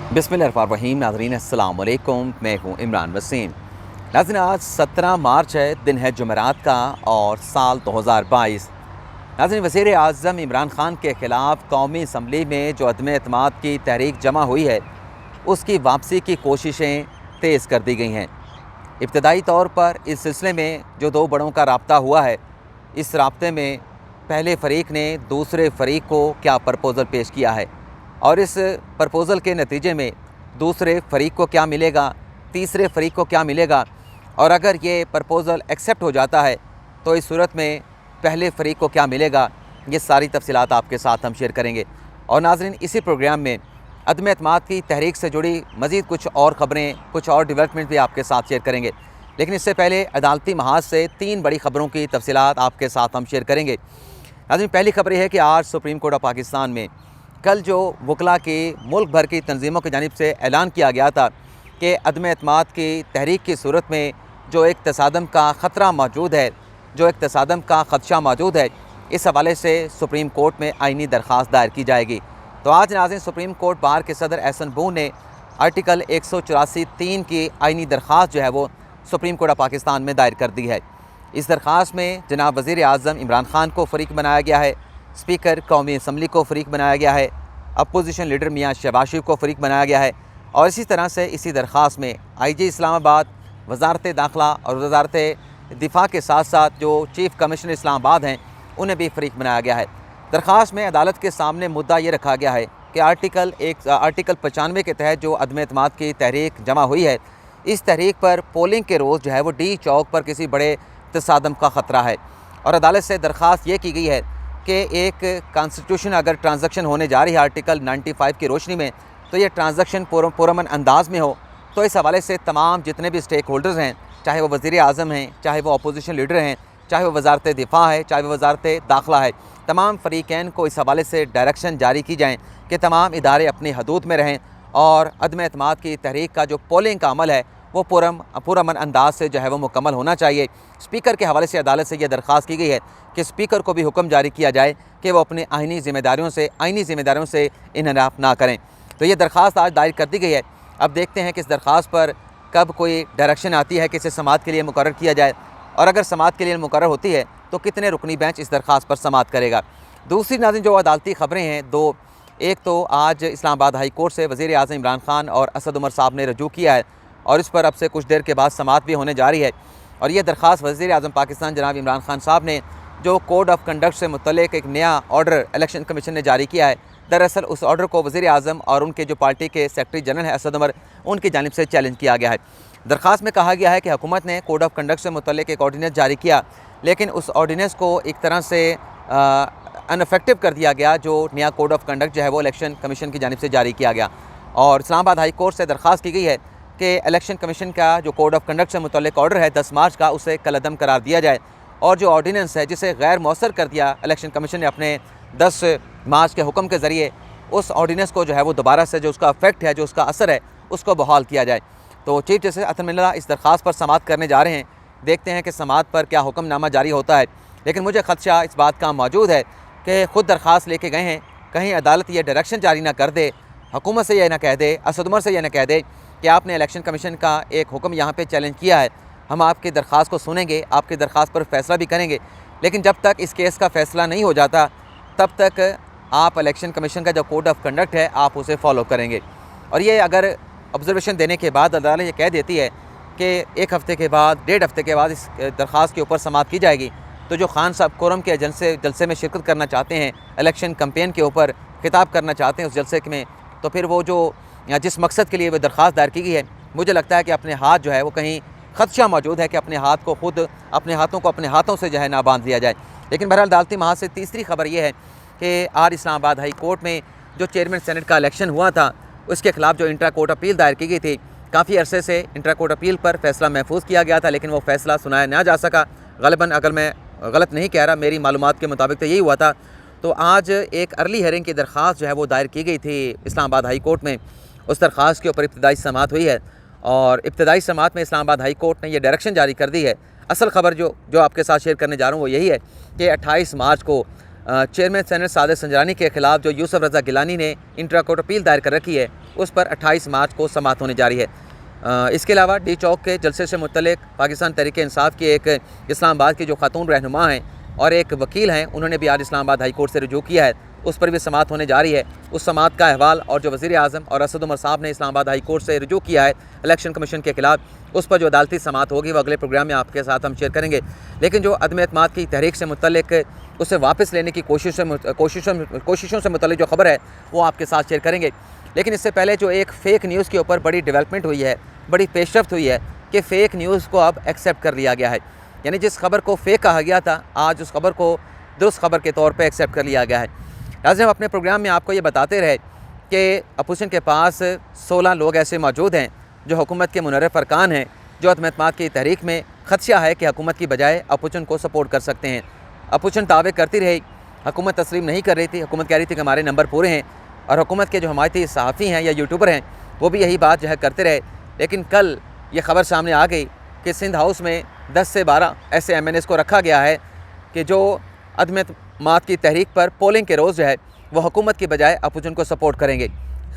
बिस्मिल्लाहिर्रहमानिर्रहीम। नाज़रीन अस्सलाम वालेकुम, मैं हूँ इमरान वसीम। नाज़रीन आज 17 मार्च है, दिन है जुमेरात का और साल 2022। नाज़रीन वज़ीर आज़म इमरान ख़ान के ख़िलाफ़ कौमी असम्बली में जो अदम एतमाद की तहरीक जमा हुई है, उसकी वापसी की कोशिशें तेज़ कर दी गई हैं। इब्तदाई तौर पर इस सिलसिले में जो दो बड़ों का रब्ता हुआ है, इस राब्ते में पहले फ़रीक ने दूसरे फ़रीक को क्या प्रपोज़ल पेश किया है और इस प्रपोज़ल के नतीजे में दूसरे फ़रीक को क्या मिलेगा, तीसरे फ़रीक को क्या मिलेगा, और अगर ये प्रपोज़ल एक्सेप्ट हो जाता है तो इस सूरत में पहले फ़रीक को क्या मिलेगा, ये सारी तफसीलात आपके साथ हम शेयर करेंगे। और नाज़रीन इसी प्रोग्राम में अदम एतमाद की तहरीक से जुड़ी मज़ीद कुछ और ख़बरें, कुछ और डेवलपमेंट भी आपके साथ शेयर करेंगे। लेकिन इससे पहले अदालती महाज से 3 बड़ी ख़बरों की तफसीलात आपके साथ हम शेयर करेंगे। नाज़रीन पहली ख़बर यह है कि आज सुप्रीम कोर्ट ऑफ पाकिस्तान में कल जो वकला की मुल्क भर की तंजीमों की जानिब से ऐलान किया गया था कि अदम एतमाद की तहरीक की सूरत में जो एक तसादम का ख़तरा मौजूद है, जो एक तसादम का ख़दशा मौजूद है, इस हवाले से सुप्रीम कोर्ट में आइनी दरख्वास्त दायर की जाएगी। तो आज नाज़रीन सुप्रीम कोर्ट बार के सदर एहसन बू ने आर्टिकल 184(3) की आइनी दरख्वास्त जो है वो सुप्रीम कोर्ट ऑफ पाकिस्तान में दायर कर दी है। इस दरख्वास्त में जनाब वज़ीर आज़म इमरान ख़ान को फ़रीक बनाया गया है, स्पीकर कौमी असम्बली को फ़रीक बनाया गया है, अपोजिशन लीडर मियाँ शहबाज शरीफ को फ़रीक बनाया गया है, और इसी तरह से इसी दरख्वास्त में IG इस्लामाबाद, वज़ारत दाखिला और वज़ारत दिफा के साथ साथ जो चीफ़ कमिश्नर इस्लामाबाद हैं उन्हें भी फ़रीक बनाया गया है। दरख्वास्त में अदालत के सामने मुद्दा ये रखा गया है कि आर्टिकल 95 के तहत जो अदम एतमाद की तहरीक जमा हुई है, इस तहरीक पर पोलिंग के रोज़ जो है वो D चौक पर किसी बड़े तसादम का ख़तरा है। और अदालत से दरख्वास्त ये की गई है कि एक कॉन्स्टिट्यूशन अगर ट्रांजैक्शन होने जा रही है आर्टिकल 95 की रोशनी में, तो ये ट्रांजैक्शन पुरअमन अंदाज में हो। तो इस हवाले से तमाम जितने भी स्टेक होल्डर्स हैं, चाहे वो वज़ीर आज़म हैं, चाहे वो अपोजिशन लीडर हैं, चाहे वो वज़ारत दिफा है, चाहे वो वज़ारत दाखिला है, तमाम फ़रीक़ैन को इस हवाले से डायरेक्शन जारी की जाएँ कि तमाम इदारे अपनी हदूद में रहें और अदम एतमाद की तहरीक का जो पोलिंग का अमल है वो पुरअमन अंदाज से जो है वो मुकम्मल होना चाहिए। स्पीकर के हवाले से अदालत से यह दरख्वास्त की गई है कि स्पीकर को भी हुक्म जारी किया जाए कि वो अपने आइनी ज़िम्मेदारियों से इन्हराफ ना करें। तो ये दरख्वास्त आज दायर कर दी गई है। अब देखते हैं कि इस दरख्वास्त पर कब कोई डायरेक्शन आती है कि इसे समाअत के लिए मुकर्रर किया जाए, और अगर समाअत के लिए मुकर्रर होती है तो कितने रुकनी बेंच इस दरख्वास्त पर समाअत करेगा। दूसरी नाज़रीन जो अदालती ख़बरें हैं दो, एक तो आज इस्लामाबाद हाई कोर्ट से वज़ीर आज़म इमरान ख़ान और असद उमर साहब ने रजू किया है और इस पर अब से कुछ देर के बाद समाअत भी होने जा रही है। और यह दरख्वास्त वज़ीर आज़म पाकिस्तान जनाब इमरान ख़ान साहब ने जो कोड ऑफ कंडक्ट से मुतल्लिक़ एक नया ऑर्डर इलेक्शन कमीशन ने जारी किया है, दरअसल उस ऑर्डर को वज़ीर आज़म और उनके जो पार्टी के सेक्रेटरी जनरल हैं असद उमर, उनकी जानिब से चैलेंज किया गया है। दरख्वास्त में कहा गया है कि हुकूमत ने कोड ऑफ कंडक्ट से मुतल्लिक़ एक ऑर्डीनेंस जारी किया, लेकिन उस ऑर्डीनेंस को एक तरह से अनइफेक्टिव कर दिया गया। जो नया कोड ऑफ कंडक्ट जो है वो इलेक्शन कमीशन की जानिब से जारी किया गया, और इस्लामाबाद हाई कोर्ट से दरख्वास्त की गई है कि इलेक्शन कमीशन का जो कोड ऑफ कंडक्ट से मुतल्लिक़ ऑर्डर है 10 मार्च का, उसे कलअदम करार दिया जाए, और जो ऑर्डीनेंस है जिसे गैर मौसर कर दिया इलेक्शन कमीशन ने अपने 10 मार्च के हुक्म के ज़रिए, उस ऑर्डीनेंस को जो है वो दोबारा से जो उसका इफेक्ट है, जो उसका असर है, उसको बहाल किया जाए। तो चीफ जस्टिस अतमिल्ला इस दरख्वास्त पर समाअत करने जा रहे हैं। देखते हैं कि समाअत पर क्या हुक्मनामा जारी होता है। लेकिन मुझे ख़दशा इस बात का मौजूद है कि ख़ुद दरख्वास्त लेके गए हैं, कहीं अदालत ये डायरेक्शन जारी ना कर दे, हुकूमत से यह ना कह दे, असद उमर से यह ना कह दे कि आपने इलेक्शन कमीशन का एक हुक्म यहाँ पे चैलेंज किया है, हम आपकी दरख्वास्त को सुनेंगे, आपकी दरख्वास्त पर फैसला भी करेंगे, लेकिन जब तक इस केस का फ़ैसला नहीं हो जाता तब तक आप इलेक्शन कमीशन का जो कोड ऑफ कंडक्ट है आप उसे फॉलो करेंगे। और ये अगर ऑब्जर्वेशन देने के बाद अदालत ये कह देती है कि 1 हफ़्ते के बाद, 1.5 हफ़्ते के बाद इस दरख्वास्त के ऊपर समाअत की जाएगी, तो जो खान साहब कोरम के जलसे में शिरकत करना चाहते हैं, इलेक्शन कैंपेन के ऊपर खिताब करना चाहते हैं उस जलसे में, तो फिर वो जो जिस मकसद के लिए वो दरख्वास्त दायर की गई है, मुझे लगता है कि अपने हाथ जो है वो कहीं ख़दशा मौजूद है कि अपने हाथ को खुद अपने हाथों से जो है ना बांध लिया जाए। लेकिन बहरहाल अदालती महाज से तीसरी खबर ये है कि आज इस्लामाबाद हाई कोर्ट में जो चेयरमैन सेनेट का इलेक्शन हुआ था, उसके ख़िलाफ़ जो इंट्रा कोर्ट अपील दायर की गई थी, काफ़ी अरसे से इंट्रा कोर्ट अपील पर फैसला महफूज किया गया था, लेकिन वो फ़ैसला सुनाया ना जा सका। ग़ालिबन अगर मैं गलत नहीं कह रहा, मेरी मालूमात के मुताबिक तो यही हुआ था। तो आज एक अर्ली हेयरिंग की दरख्वास्त जो है वो दायर की गई थी इस्लामाबाद हाई कोर्ट में। उस दरख्वास्त के ऊपर इब्तदाई समाअत हुई है, और इब्तदाई समाअत में इस्लामाबाद हाई कोर्ट ने यह डायरेक्शन जारी कर दी है। असल ख़बर जो आपके साथ शेयर करने जा रहा हूँ वो यही है कि 28 मार्च को चेयरमैन सेनेट सादिक संजरानी के खिलाफ जो यूसुफ रज़ा गिलानी ने इंट्रा कोर्ट अपील दायर कर रखी है, उस पर 28 मार्च को समाअत होने जा रही है। इसके अलावा डी चौक के जलसे से मुतल्लिक पाकिस्तान तहरीक इंसाफ की एक इस्लामाबाद की जो खातून रहनुमा हैं और एक वकील हैं, उन्होंने भी आज इस्लामाबाद हाई कोर्ट से रुजू किया है, उस पर भी समाअत होने जा रही है। उस समाअत का अहवाल और जो वज़ीर आज़म और असद उमर साहब ने इस्लामाबाद हाई कोर्ट से रुजू किया है इलेक्शन कमीशन के खिलाफ, उस पर जो अदालती समाअत होगी वो अगले प्रोग्राम में आपके साथ हम शेयर करेंगे। लेकिन जो अदम एतमाद की तहरीक से मुतल्लिक उसे वापस लेने की कोशिशों से मुतल्लिक जो खबर है वो आपके साथ शेयर करेंगे। लेकिन इससे पहले जो एक फ़ेक न्यूज़ के ऊपर बड़ी डेवलपमेंट हुई है, बड़ी पेशरफ्त हुई है कि फ़ेक न्यूज़ को अब एक्सेप्ट कर लिया गया है। यानी जिस खबर को फ़ेक कहा गया था, आज उस खबर को दुरुस्त खबर के तौर पे एक्सेप्ट कर लिया गया है। आज हम अपने प्रोग्राम में आपको ये बताते रहे कि अपोजिशन के पास 16 लोग ऐसे मौजूद हैं जो हुकूमत के मुनर्रफ अरकान हैं, जो अदम एतमाद की तहरीक में खदशा है कि हुकूमत की बजाय अपोजिशन को सपोर्ट कर सकते हैं। अपोजिशन दावे करती रही, हुकूमत तस्लीम नहीं कर रही थी, हुकूमत कह रही थी कि हमारे नंबर पूरे हैं, और हुकूमत के जो हमायती सहाफ़ी हैं या यूट्यूबर हैं वो भी यही बात जो है करते रहे। लेकिन कल ये ख़बर सामने आ गई कि सिंध हाउस में 10 से 12 ऐसे MNAs को रखा गया है कि जो अदम एतमाद की तहरीक पर पोलिंग के रोज़ जो है वो हुकूमत की बजाय अपोजिशन को सपोर्ट करेंगे।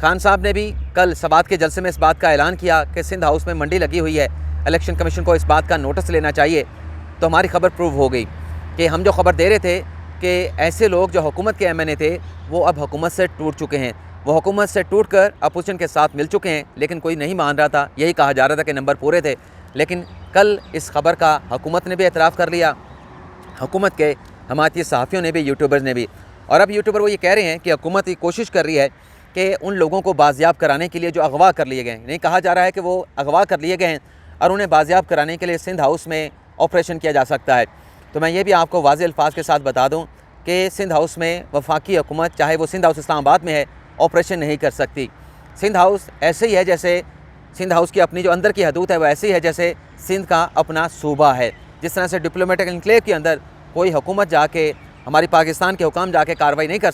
खान साहब ने भी कल सबात के जलसे में इस बात का ऐलान किया कि सिंध हाउस में मंडी लगी हुई है, इलेक्शन कमीशन को इस बात का नोटिस लेना चाहिए। तो हमारी खबर प्रूव हो गई कि हम जो खबर दे रहे थे कि ऐसे लोग जो हुकूमत के MNA थे वो अब हुकूमत से टूट चुके हैं, वो हुकूमत से टूट कर अपोजिशन के साथ मिल चुके हैं। लेकिन कोई नहीं मान रहा था, यही कहा जा रहा था कि नंबर पूरे थे। लेकिन कल इस खबर का हुकूमत ने भी एतराफ़ कर लिया, हुकूमत के हमायती सहाफ़ियों ने भी, यूट्यूबर्स ने भी। और अब यूट्यूबर वो ये कह रहे हैं कि हुकूमत ये कोशिश कर रही है कि उन लोगों को बाजियाब कराने के लिए जो अगवा कर लिए गए हैं, नहीं कहा जा रहा है कि वो अगवा कर लिए गए हैं और उन्हें बाजियाब कराने के लिए सिंध हाउस में ऑपरेशन किया जा सकता है। तो मैं ये भी आपको वाज़ेह अल्फाज के साथ बता दूँ कि सिंध हाउस में वफाकी हुकूमत, चाहे वो सिंध हाउस इस्लामाबाद में है, ऑपरेशन नहीं कर सकती। सिंध हाउस ऐसे ही है जैसे सिंध हाउस की अपनी जो अंदर की हदूद है वो ऐसी है जैसे सिंध का अपना सूबा है। जिस तरह से डिप्लोमेटिक इनक्लेव के अंदर कोई हुकूमत जाके, हमारी पाकिस्तान के हुकाम जाके कार्रवाई नहीं कर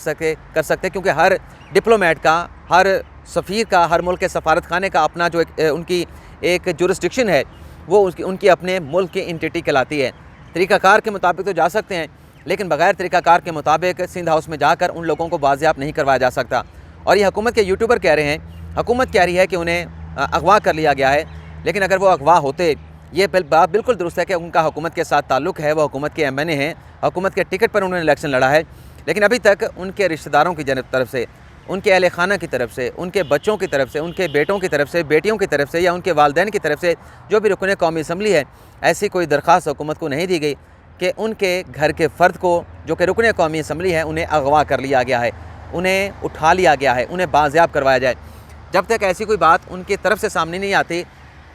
सकते क्योंकि हर डिप्लोमेट का, हर सफ़ीर का, हर मुल्क के सफारत खाने का अपना जो उनकी एक जुरिस्डिक्शन है वो उनकी अपने मुल्क की इंटिटी कहलाती है। तरीक़ाकार के मुताबिक तो जा सकते हैं, लेकिन बग़ैर तरीक़ाकार के मुताबिक सिंध हाउस में जाकर उन लोगों को बाजियाब नहीं करवाया जा सकता। और ये हुकूमत के यूट्यूबर कह रहे हैं, हुकूमत कह रही है कि उन्हें अगवा कर लिया गया है। लेकिन अगर वो अगवा होते, ये बात बिल्कुल दुरुस्त है कि उनका हुकूमत के साथ ताल्लुक़ है, वो हुकूमत के MNA हैं, हुकूमत के टिकट पर उन्होंने इलेक्शन लड़ा है। लेकिन अभी तक उनके रिश्तेदारों की तरफ से, उनके अहल खाना की तरफ से, उनके बच्चों की तरफ से, उनके बेटों की तरफ से, बेटियों की तरफ से या उनके वालिदैन की तरफ से जो भी रुकन कौमी असम्बली है, ऐसी कोई दरख्वास्त हुकूमत को नहीं दी गई कि उनके घर के फ़र्द को जो कि रुकन कौमी असम्बली है उन्हें अगवा कर लिया गया है, उन्हें उठा लिया गया है, उन्हें बाजियाब करवाया जाए। जब तक ऐसी कोई बात उनकी तरफ से सामने नहीं आती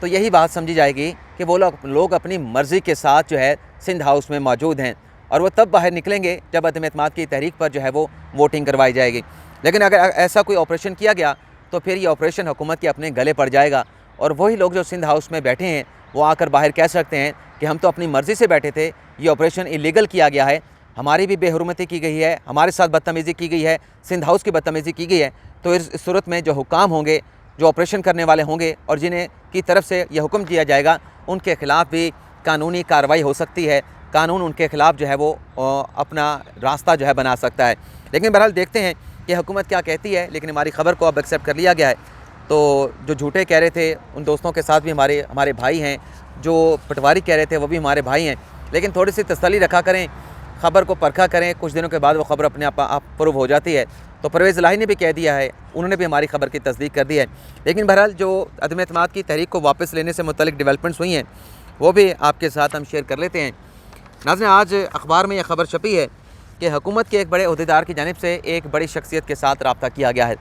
तो यही बात समझी जाएगी कि वो लोग अपनी मर्ज़ी के साथ जो है सिंध हाउस में मौजूद हैं, और वो तब बाहर निकलेंगे जब अदम एतमाद की तहरीक पर जो है वो वोटिंग करवाई जाएगी। लेकिन अगर ऐसा कोई ऑपरेशन किया गया तो फिर ये ऑपरेशन हुकूमत के अपने गले पड़ जाएगा, और वही लोग जो सिंध हाउस में बैठे हैं वो आकर बाहर कह सकते हैं कि हम तो अपनी मर्ज़ी से बैठे थे, ये ऑपरेशन इलीगल किया गया है, हमारी भी बेहुरमती की गई है, हमारे साथ बदतमीज़ी की गई है, सिंध हाउस की बदतमीज़ी की गई है। तो इस सूरत में जो हुकाम होंगे, जो ऑपरेशन करने वाले होंगे और जिन्हें की तरफ से यह हुक्म दिया जाएगा, उनके ख़िलाफ़ भी कानूनी कार्रवाई हो सकती है, कानून उनके ख़िलाफ़ जो है वो अपना रास्ता जो है बना सकता है। लेकिन बहरहाल देखते हैं कि हुकूमत क्या कहती है। लेकिन हमारी ख़बर को अब एक्सेप्ट कर लिया गया है। तो जो झूठे कह रहे थे उन दोस्तों के साथ भी हमारे भाई हैं, जो पटवारी कह रहे थे वो भी हमारे भाई हैं। लेकिन थोड़ी सी तसल्ली रखा करें, ख़बर को परखा करें, कुछ दिनों के बाद वो ख़बर अपने आप प्रूव हो जाती है। तो परवेज़ इलाही ने भी कह दिया है, उन्होंने भी हमारी ख़बर की तस्दीक कर दी है। लेकिन बहरहाल जो अदम एतमाद की तहरीक को वापस लेने से मुतल्लिक डेवलपमेंट्स हुई हैं वो भी आपके साथ हम शेयर कर लेते हैं। नाज़रीन, आज अखबार में यह ख़बर छपी है कि हुकूमत के एक बड़े अहदेदार की जानिब से एक बड़ी शख्सियत के साथ रब्ता किया गया है।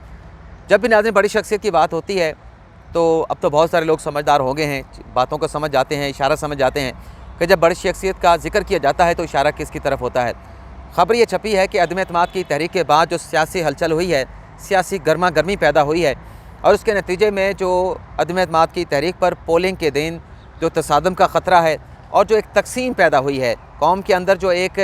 जब भी नाज़रीन बड़ी शख्सियत की बात होती है तो अब तो बहुत सारे लोग समझदार हो गए हैं, बातों को समझ जाते हैं, इशारा समझ जाते हैं कि जब बड़ी शख्सियत का जिक्र किया जाता है तो इशारा किसकी तरफ होता है। ख़बर ये छपी है कि अदम एतमाद की तहरीक के बाद जो सियासी हलचल हुई है, सियासी गर्मा गर्मी पैदा हुई है, और उसके नतीजे में जो अदम एतमाद की तहरीक पर पोलिंग के दिन जो तसादम का ख़तरा है और जो एक तकसीम पैदा हुई है, कौम के अंदर जो एक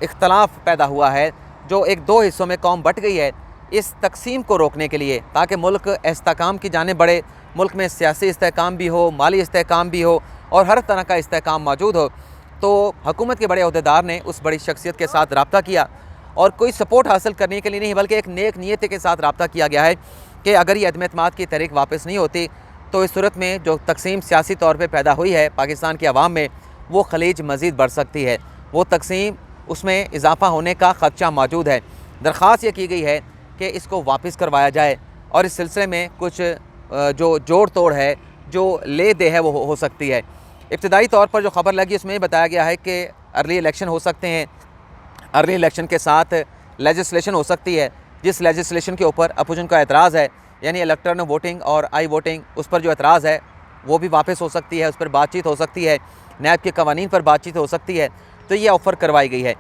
इख्तलाफ पैदा हुआ है, जो एक दो हिस्सों में कौम बट गई है, इस तकसीम को रोकने के लिए, ताकि मुल्क इस्तेहकाम की जाने बढ़े, मुल्क में सियासी इस्तेहकाम भी हो, माली इस्तेहकाम भी हो और हर तरह का इस्तेहकाम मौजूद हो, तो हुकूमत के बड़े अहदेदार ने उस बड़ी शख्सियत के साथ रब्ता किया और कोई सपोर्ट हासिल करने के लिए नहीं, बल्कि एक नेक नीयत के साथ रब्ता किया गया है कि अगर ये अदम एतमाद की तहरीक वापस नहीं होती तो इस सूरत में जो तकसीम सियासी तौर पर पैदा हुई है पाकिस्तान की आवाम में, वो खलीज मज़ीद बढ़ सकती है, वो तकसीम उसमें इजाफ़ा होने का ख़दशा मौजूद है। दरख्वास्त ये की गई है कि इसको वापस करवाया जाए और इस सिलसिले में कुछ जो जोड़ तोड़ है, जो ले दे है, वो हो सकती है। इब्तदाई तौर पर जो ख़बर लगी उसमें बताया गया है कि अर्ली इलेक्शन हो सकते हैं, अर्ली इलेक्शन के साथ लेजिस्लेशन हो सकती है, जिस लेजिस्लेशन के ऊपर अपोजिशन का एतराज़ है, यानी इलेक्टोरल वोटिंग और आई वोटिंग, उस पर जो एतराज़ है वो भी वापस हो सकती है, उस पर बातचीत हो सकती है, नैब के कवानीन पर बातचीत हो सकती है। तो ये ऑफ़र करवाई गई है।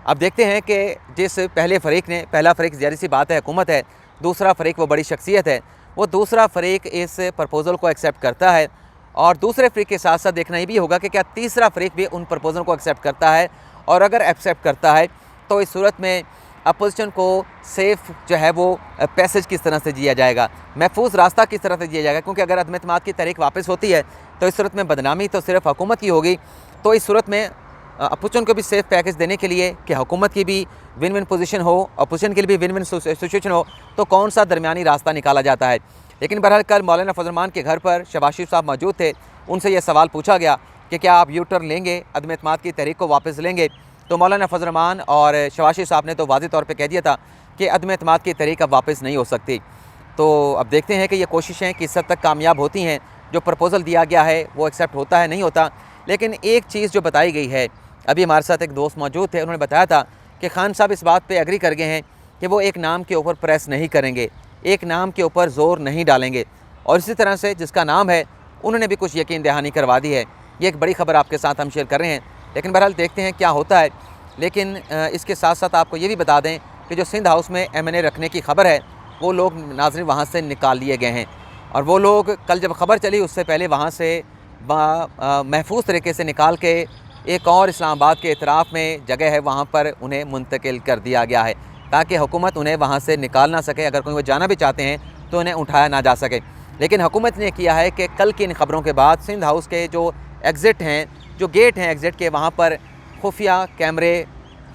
अब देखते हैं कि जिस पहले फ़रीक ने, पहला फ़रीक ज़ाहिर सी बात है हुकूमत है, दूसरा फ़रीक वो बड़ी शख्सियत है, वो दूसरा फ़रीक इस प्रपोज़ल को एक्सेप्ट करता है और दूसरे फ़रीक के साथ साथ देखना ये भी होगा कि क्या तीसरा फ़रीक भी उन प्रपोज़ल को एक्सेप्ट करता है, और अगर एक्सेप्ट करता है तो इस सूरत में अपोजिशन को सेफ़ जो है वो पैसेज किस तरह से जिया जाएगा, महफूज रास्ता किस तरह से जिया जाएगा। क्योंकि अगर अदम एतमाद की तहरीक वापस होती है तो इस सूरत में बदनामी तो सिर्फ हुकूमत की होगी। तो इस सूरत में अपोजिशन को भी सेफ़ पैकेज देने के लिए कि हुकूमत की भी विन विन पोजीशन हो, अपोजिशन के लिए भी विन विन सिचुएशन हो, तो कौन सा दरमियानी रास्ता निकाला जाता है। लेकिन बहरहाल कल मौलाना फजल रहमान के घर पर शहबाज शरीफ साहब मौजूद थे, उनसे यह सवाल पूछा गया कि क्या आप यू टर्न लेंगे, अदम एतमाद की तहरीक को वापस लेंगे। तो मौलाना फजल रहमान और शहबाज शरीफ साहब ने तो वाज़ेह तौर पर कह दिया था कि अदम एतमाद की तहरीक अब वापस नहीं हो सकती। तो अब देखते हैं कि ये कोशिशें किस हद तक कामयाब होती हैं, जो प्रपोज़ल दिया गया है वो एक्सेप्ट होता है नहीं होता। लेकिन एक चीज़ जो बताई गई है, अभी हमारे साथ एक दोस्त मौजूद थे, उन्होंने बताया था कि खान साहब इस बात पे एग्री कर गए हैं कि वो एक नाम के ऊपर प्रेस नहीं करेंगे, एक नाम के ऊपर ज़ोर नहीं डालेंगे, और इसी तरह से जिसका नाम है उन्होंने भी कुछ यकीन दहानी करवा दी है। ये एक बड़ी ख़बर आपके साथ हम शेयर कर रहे हैं, लेकिन बहरहाल देखते हैं क्या होता है। लेकिन इसके साथ साथ आपको ये भी बता दें कि जो सिंध हाउस में M&A रखने की ख़बर है, वो लोग नाज़रीन वहाँ से निकाल लिए गए हैं, और वो लोग कल जब ख़बर चली उससे पहले वहाँ से महफूज तरीके से निकाल के एक और इस्लामाबाद के इतराफ़ में जगह है वहाँ पर उन्हें मुंतकिल कर दिया गया है, ताकि हुकूमत उन्हें वहाँ से निकाल ना सके। अगर कोई वो जाना भी चाहते हैं तो उन्हें उठाया ना जा सके। लेकिन हुकूमत ने किया है कि कल की इन खबरों के बाद सिंध हाउस के जो एग्ज़िट हैं, जो गेट हैं एग्ज़िट के, वहाँ पर खुफिया कैमरे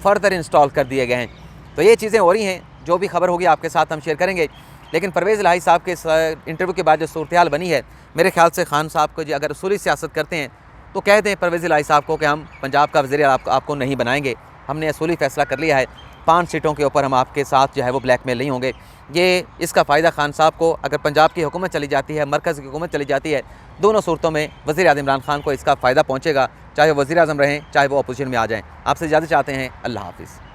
फ़र्दर इंस्टॉल कर दिए गए हैं। तो ये चीज़ें हो रही हैं, जो भी खबर होगी आपके साथ हम शेयर करेंगे। लेकिन परवेज़ इलाही साहब के इंटरव्यू के बाद जो सूरत हाल बनी है, मेरे ख्याल से खान साहब को जो अगर उसूली सियासत करते हैं तो कह दें परवेज़ इलाही साहब को कि हम पंजाब का वज़ीर आपको नहीं बनाएंगे, हमने असूली फ़ैसला कर लिया है, 5 सीटों के ऊपर हम आपके साथ जो है वो ब्लैकमेल नहीं होंगे। ये इसका फ़ायदा खान साहब को, अगर पंजाब की हुकूमत चली जाती है, मरकज़ की हुकूमत चली जाती है, दोनों सूरतों में वज़ीर आज़म इमरान खान को इसका फ़ायदा पहुँचेगा, चाहे वो वज़ीर आज़म रहें, चाहे वो अपोजिशन में आ जाएँ। आपसे इजाज़त चाहते हैं। अल्लाह हाफ़िज़।